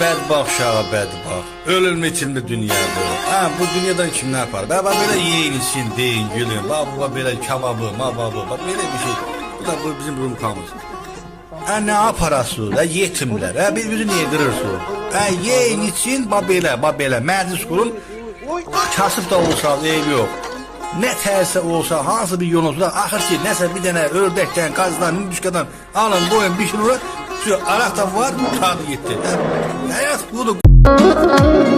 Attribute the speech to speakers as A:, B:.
A: bədbaxt uşağı bədbaxt. Ölüm içində dünyadır. Ha, bu dünyadan kim ne yapar? Baba böyle yiyin için deyin gülün. Baba böyle kebabı, mababı. Bak böyle bir şey. Bu da bu bizim rumkamız. Ha, ne yaparasın? Ha, yetimler. Ha, birbirini niye kırırsın? Ha, yiyin için babele. Meclis kurun. Kasıp da olsa eybi yok. Ne terse olsa, hansı bir yol olsa, axır ki, nəsə bir dənə ördəkdən, qazdan, hündüşkadan alın, boyun, bir şey olur. Araq da var, tadı gitti. Hayat budur.